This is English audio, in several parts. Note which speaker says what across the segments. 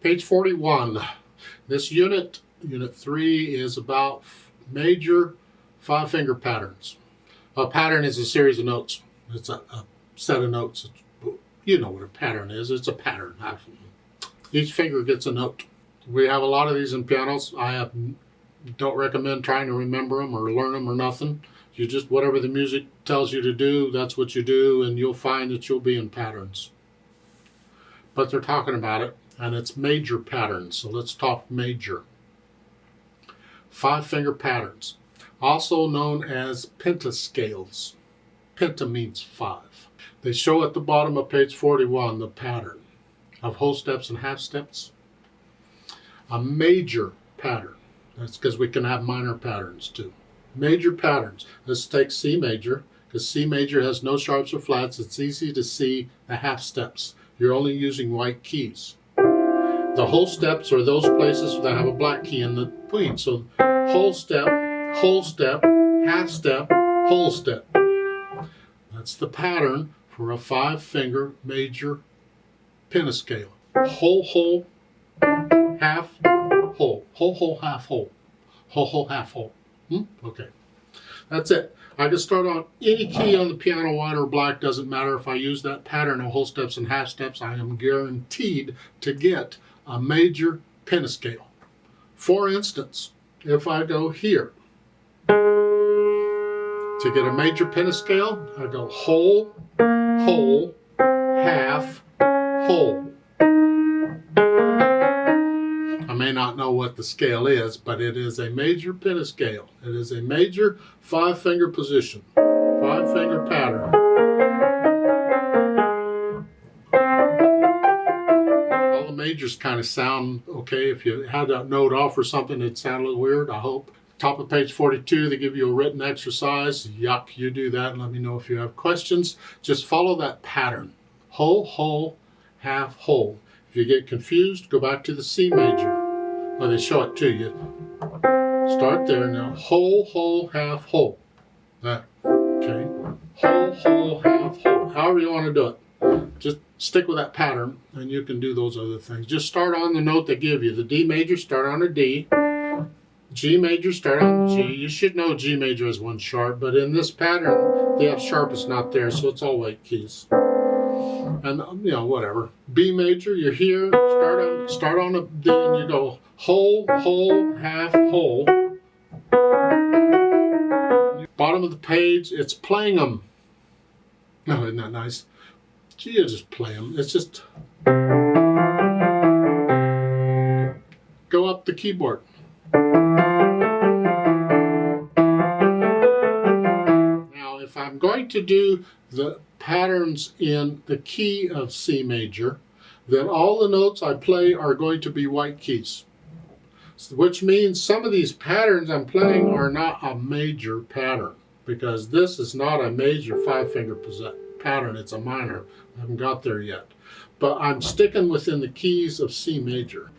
Speaker 1: Page 41. This unit 3, is about major 5-finger patterns. A pattern is a series of notes. It's a set of notes. You know what a pattern is. It's a pattern. Each finger gets a note. We have a lot of these in pianos. Don't recommend trying to remember them or learn them or nothing. You just, whatever the music tells you to do, that's what you do, and you'll find that you'll be in patterns. But they're talking about it, and it's major patterns. So let's talk major. 5-finger patterns, also known as pentascales. Penta means 5. They show at the bottom of page 41 the pattern of whole steps and half steps. A major pattern. That's because we can have minor patterns too. Major patterns. Let's take C major, because C major has no sharps or flats. It's easy to see the half steps. You're only using white keys. The whole steps are those places that have a black key in between. So whole step, half step, whole step. That's the pattern for a 5-finger major pentascale. Whole, half, whole. Whole, half, whole. Whole, half, whole. Okay. That's it. I can start on any key on the piano, white or black, doesn't matter. If I use that pattern of whole steps and half steps, I am guaranteed to get a major pentascale. For instance, if I go here, to get a major pentascale, I go whole, half, whole. I may not know what the scale is, but it is a major pentascale. It is a major 5-finger position, 5-finger pattern. All the majors kind of sound okay. If you had that note off or something, it'd sound a little weird, I hope. Top of page 42, they give you a written exercise. Yuck, you do that and let me know if you have questions. Just follow that pattern. Whole, half, whole. If you get confused, go back to the C major. Well, they show it to you. Start there now. Whole, half, whole. That. Okay. Whole, half, whole. However you want to do it. Just stick with that pattern and you can do those other things. Just start on the note they give you. The D major, start on a D. G major, start on G. You should know G major has 1 sharp, but in this pattern, the F sharp is not there, so it's all white keys. And whatever. B major, you're here, start on a D and you go whole, half, whole. Bottom of the page, it's playing them. No, isn't that nice? Gee, you just play them. It's just go up the keyboard. Now, if I'm going to do the patterns in the key of C major, then all the notes I play are going to be white keys. Which means some of these patterns I'm playing are not a major pattern, because this is not a major 5-finger pattern, it's a minor. I haven't got there yet. But I'm sticking within the keys of C major.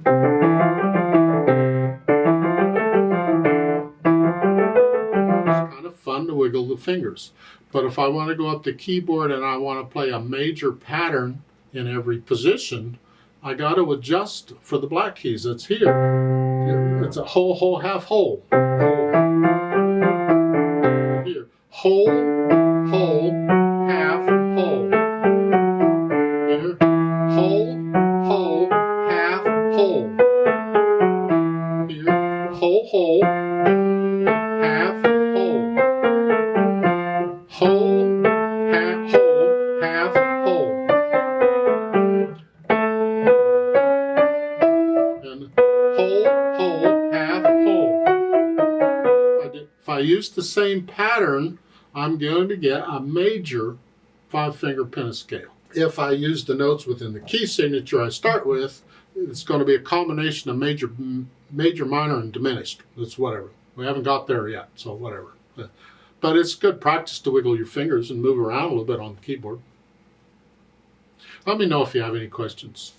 Speaker 1: It's kind of fun to wiggle the fingers. But if I want to go up the keyboard and I want to play a major pattern in every position, I got to adjust for the black keys. It's here. It's a whole, half, whole. Here. Whole, half, whole. Here. Whole, half, whole. Here. Whole, half, whole. Whole, half, whole. And whole, half, whole. If I use the same pattern, I'm going to get a major 5-finger pentascale. If I use the notes within the key signature I start with, it's going to be a combination of major, minor, and diminished. It's whatever. We haven't got there yet, so whatever. But it's good practice to wiggle your fingers and move around a little bit on the keyboard. Let me know if you have any questions.